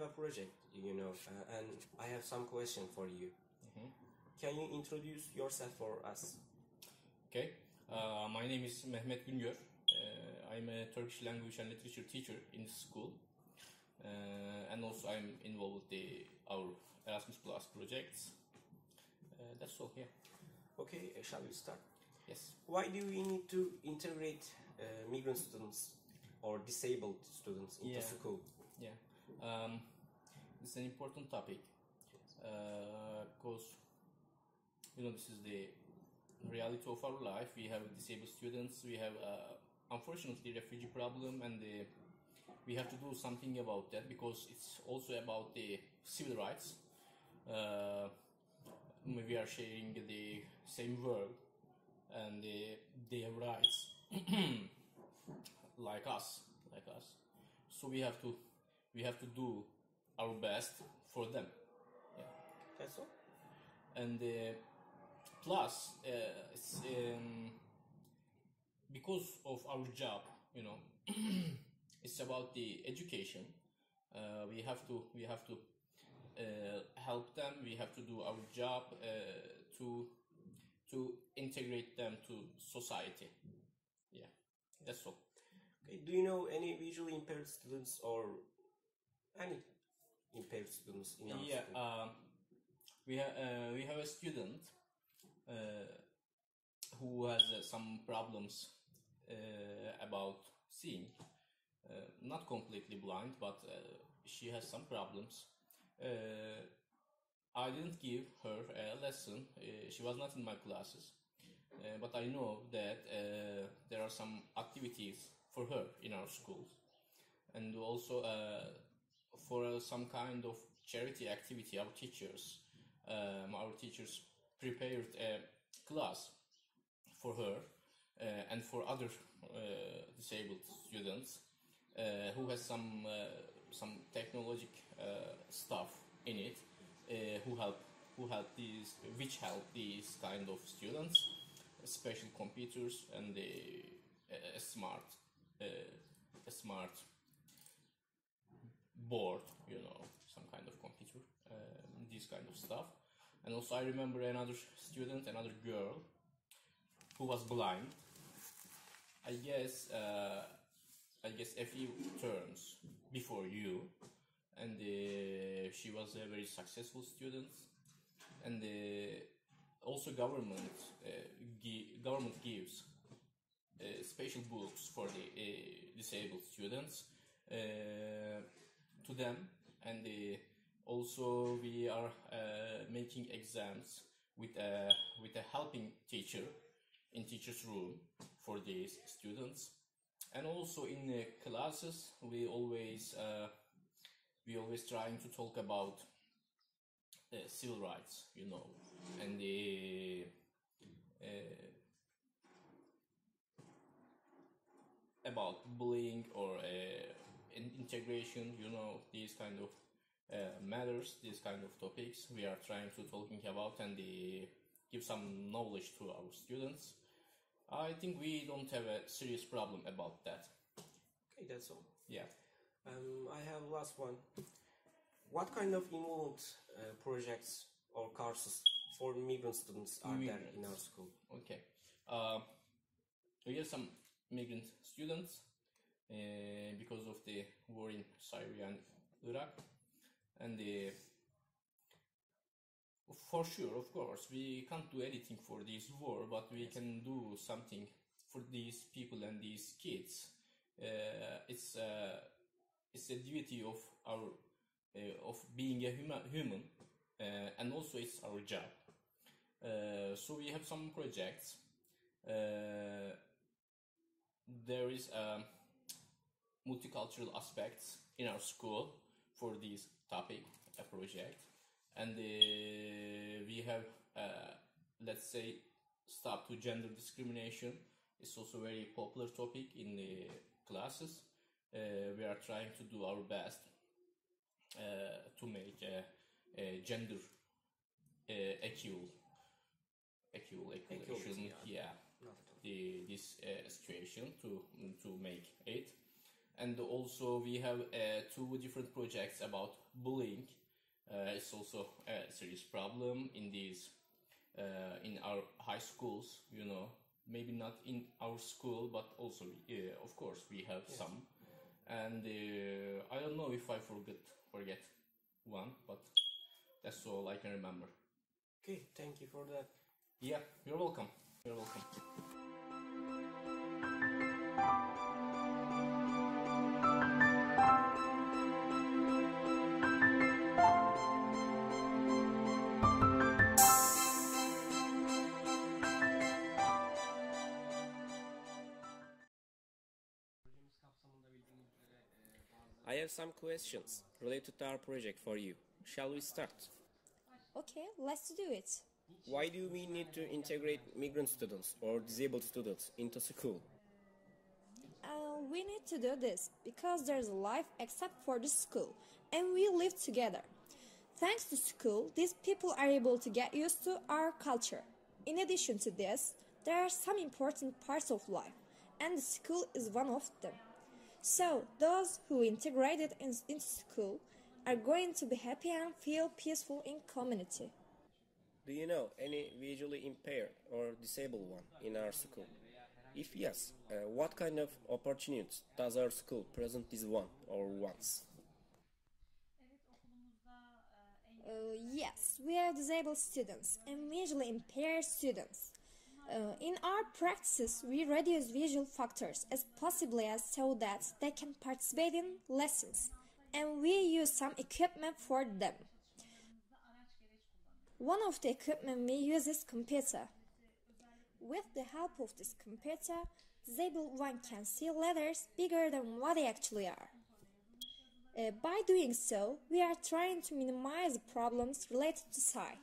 have a project, and I have some question for you. Mm-hmm. Can you introduce yourself for us? Okay, my name is Mehmet Güngör. I'm a Turkish language and literature teacher in the school, and also I'm involved with our Erasmus Plus projects. That's all. Yeah. Okay, shall we start? Yes. Why do we need to integrate migrant students or disabled students into school? Yeah. It's an important topic because this is the reality of our life. We have disabled students. We have unfortunately refugee problem, and we have to do something about that because it's also about the civil rights. We are sharing the same world, and they have rights like us. So we have to do our best for them. Yeah. That's all. And plus, it's, because of our job, it's about the education. We have to help them. We have to do our job to integrate them to society. Yeah, that's all. Okay. Do you know any visually impaired students or any impaired students in our school? Yeah, we have a student who has some problems about seeing. Not completely blind, but she has some problems. I didn't give her a lesson. She was not in my classes. But I know that there are some activities for her in our schools. And also for some kind of charity activity, our teachers prepared a class for her and for other disabled students who has some technologic stuff in it, which help these kind of students, special computers and a smart board, some kind of computer, this kind of stuff. And also I remember another girl who was blind. I guess a few terms before you, and she was a very successful student. And also government gives special books for the disabled students to them, and also we are making exams with a helping teacher in teacher's room for these students. And also in classes we always trying to talk about civil rights, and about bullying or integration, these kind of matters, these kind of topics we are trying to talking about, and give some knowledge to our students. I think we don't have a serious problem about that. Okay, that's all. Yeah. I have last one. What kind of involved projects or courses for migrant students are there in our school? Okay. We have some migrant students because of the war in Syria and Iraq, and for sure, of course, we can't do anything for this war, but we can do something for these people and these kids. It's a duty of our of being a human, and also it's our job. So we have some projects. There is multicultural aspects in our school for this topic, a project, and we have let's say stop to gender discrimination. It's also a very popular topic in the classes. We are trying to do our best to make a gender equal, yeah. this situation to make it. and also we have two different projects about bullying. It's also a serious problem in these in our high schools, you know. Maybe not in our school, but also of course we have some. And I don't know if I forget one, but that's all I can remember. Okay, thank you for that. Yeah, you're welcome. You're welcome. I have some questions related to our project for you. Shall we start? Okay, let's do it. Why do we need to integrate migrant students or disabled students into school? We need to do this because there's a life except for the school and we live together. Thanks to school, these people are able to get used to our culture. In addition to this, there are some important parts of life and the school is one of them. So, those who integrated into school are going to be happy and feel peaceful in community. Do you know any visually impaired or disabled one in our school? If yes, what kind of opportunities does our school present this one or ones? Yes, we have disabled students and visually impaired students. In our practices, we reduce visual factors as possibly as so that they can participate in lessons, and we use some equipment for them. One of the equipment we use is computer. With the help of this computer, disabled one can see letters bigger than what they actually are. By doing so, we are trying to minimize problems related to sight.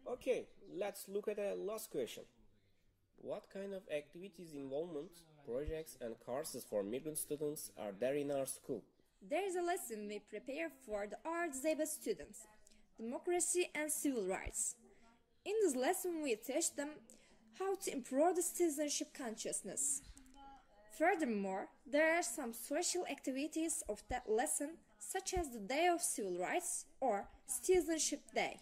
Okay, let's look at the last question. What kind of activities, involvement, projects and courses for migrant students are there in our school? There is a lesson we prepare for our disabled students, democracy and civil rights. In this lesson, we teach them how to improve the citizenship consciousness. Furthermore, there are some social activities of that lesson, such as the Day of Civil Rights or Citizenship Day.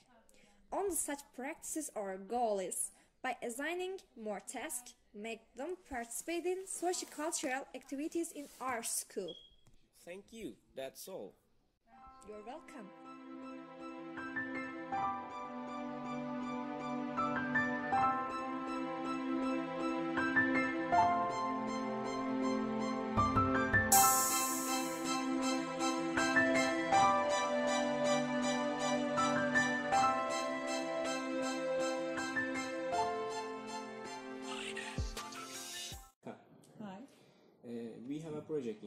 On such practices, our goal is, by assigning more tasks, make them participate in socio-cultural activities in our school. Thank you, that's all. You're welcome. Hi. We have a project,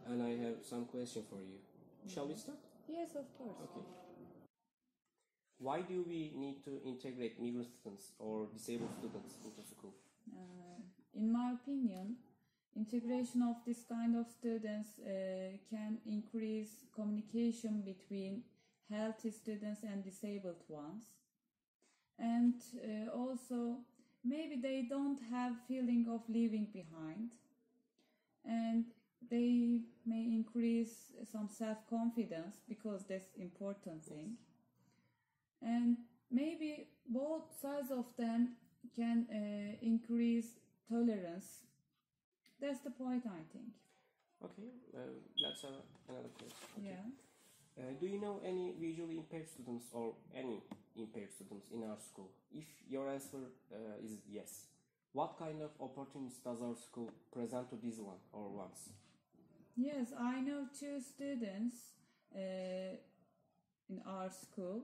and I have some question for you. Shall we start? Yes, of course. Okay. Why do we need to integrate migrant students or disabled students into school? In my opinion, integration of this kind of students can increase communication between healthy students and disabled ones. And also, maybe they don't have feeling of leaving behind. And they may increase some self-confidence because that's important thing. And maybe both sides of them can increase tolerance. That's the point, I think. Okay, let's have another question. Okay. Yeah. Do you know any visually impaired students or any impaired students in our school? If your answer is yes, what kind of opportunities does our school present to this one or ones? Yes, I know 2 students in our school,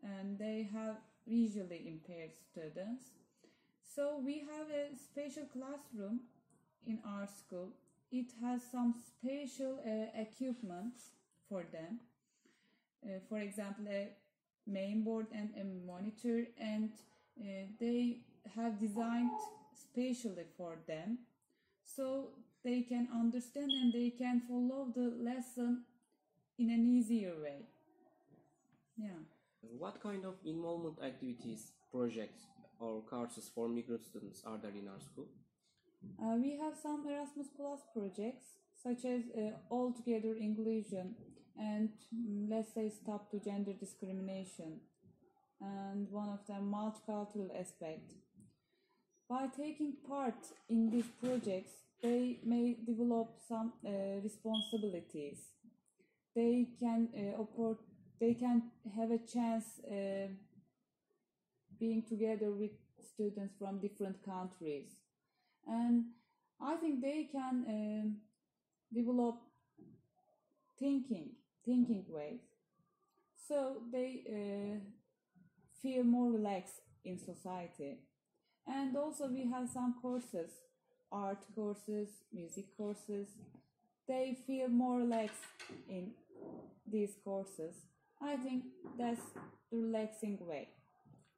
and they have visually impaired students. So we have a special classroom in our school. It has some special equipment for them. For example, a main board and a monitor, and they have designed specially for them, so they can understand and they can follow the lesson in an easier way. Yeah. What kind of involvement activities, projects, or courses for migrant students are there in our school? We have some Erasmus Plus projects, such as all-together inclusion and let's say stop to gender discrimination, and one of them multicultural aspect. By taking part in these projects, they may develop some responsibilities. They can have a chance being together with students from different countries, and I think they can develop thinking ways, so they feel more relaxed in society. And also we have some courses, art courses, music courses. They feel more relaxed in these courses. I think that's the relaxing way.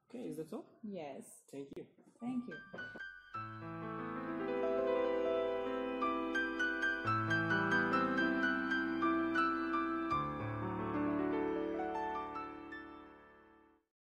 Okay, is that all? Yes. Thank you. Thank you.